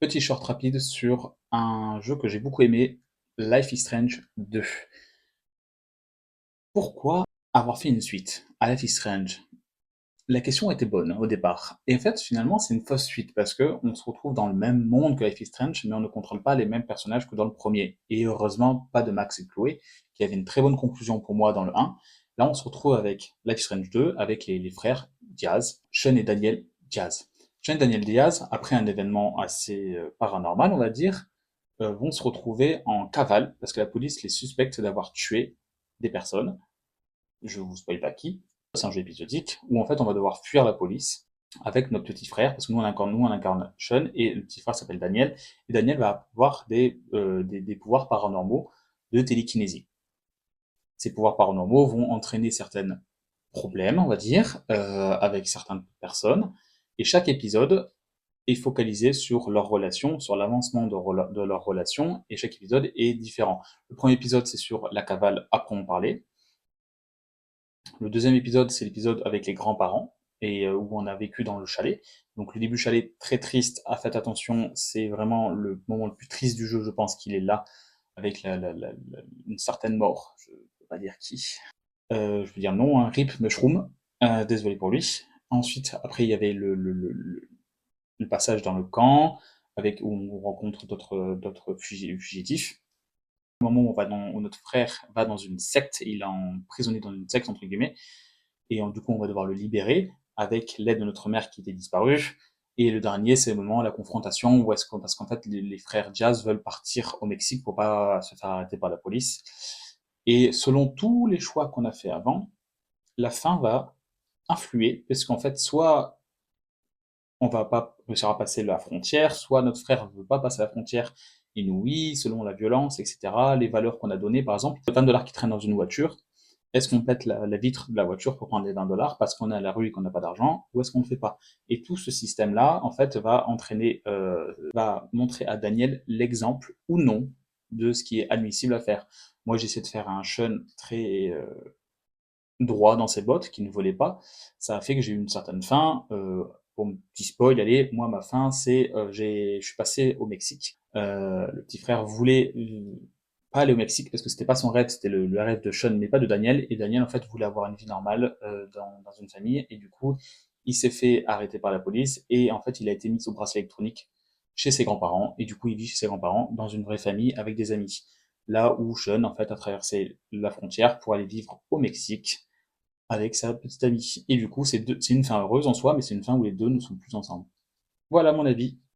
Petit short rapide sur un jeu que j'ai beaucoup aimé, Life is Strange 2. Pourquoi avoir fait une suite à Life is Strange? La question était bonne au départ. Et en fait, finalement, c'est une fausse suite parce que on se retrouve dans le même monde que Life is Strange, mais on ne contrôle pas les mêmes personnages que dans le premier. Et heureusement, pas de Max et Chloé, qui avait une très bonne conclusion pour moi dans le 1. Là, on se retrouve avec Life is Strange 2, avec les frères Diaz, Sean et Daniel Diaz. Sean et Daniel Diaz, après un événement assez paranormal, on va dire, vont se retrouver en cavale parce que la police les suspecte d'avoir tué des personnes. Je vous spoil pas qui. C'est un jeu épisodique où en fait on va devoir fuir la police avec notre petit frère, parce que nous on incarne Sean et le petit frère s'appelle Daniel, et Daniel va avoir des pouvoirs paranormaux de télékinésie. Ces pouvoirs paranormaux vont entraîner certains problèmes, on va dire, avec certaines personnes, et chaque épisode est focalisé sur leur relation, sur l'avancement de leur relation, et chaque épisode est différent. Le premier épisode c'est sur la cavale, après on parlait. Le deuxième épisode, c'est l'épisode avec les grands-parents et où on a vécu dans le chalet. Donc le début chalet très triste. Faites attention, c'est vraiment le moment le plus triste du jeu. Je pense qu'il est là avec une certaine mort. Je peux pas dire qui. Je peux dire non, hein, Rip Mushroom. Désolé pour lui. Ensuite, après il y avait le passage dans le camp avec où on rencontre d'autres fugitifs. Au moment où, où notre frère va dans une secte, il est emprisonné dans une secte entre guillemets, et du coup on va devoir le libérer avec l'aide de notre mère qui était disparue. Et le dernier, c'est le moment la confrontation où est-ce qu'on parce qu'en fait les frères Diaz veulent partir au Mexique pour pas se faire arrêter par la police. Et selon tous les choix qu'on a fait avant, la fin va influer parce qu'en fait soit on va pas réussir à passer la frontière, soit notre frère ne veut pas passer la frontière, et nous oui, selon la violence, etc., les valeurs qu'on a données, par exemple, 20 $ qui traînent dans une voiture, est-ce qu'on pète la vitre de la voiture pour prendre les 20 $ parce qu'on est à la rue et qu'on n'a pas d'argent, ou est-ce qu'on ne le fait pas? Et tout ce système-là, en fait, va entraîner, va montrer à Daniel l'exemple ou non de ce qui est admissible à faire. Moi, j'essaie de faire un Sean très droit dans ses bottes, qui ne volait pas. Ça a fait que j'ai eu une certaine fin. Pour mon petit spoil, allez, moi ma fin c'est je suis passé au Mexique. Le petit frère voulait pas aller au Mexique parce que c'était pas son rêve, c'était le rêve de Sean mais pas de Daniel. Et Daniel en fait voulait avoir une vie normale dans une famille et du coup il s'est fait arrêter par la police et en fait il a été mis au bracelet électronique chez ses grands-parents et du coup il vit chez ses grands-parents dans une vraie famille avec des amis. Là où Sean en fait a traversé la frontière pour aller vivre au Mexique avec sa petite amie. Et du coup, c'est une fin heureuse en soi, mais c'est une fin où les deux ne sont plus ensemble. Voilà mon avis.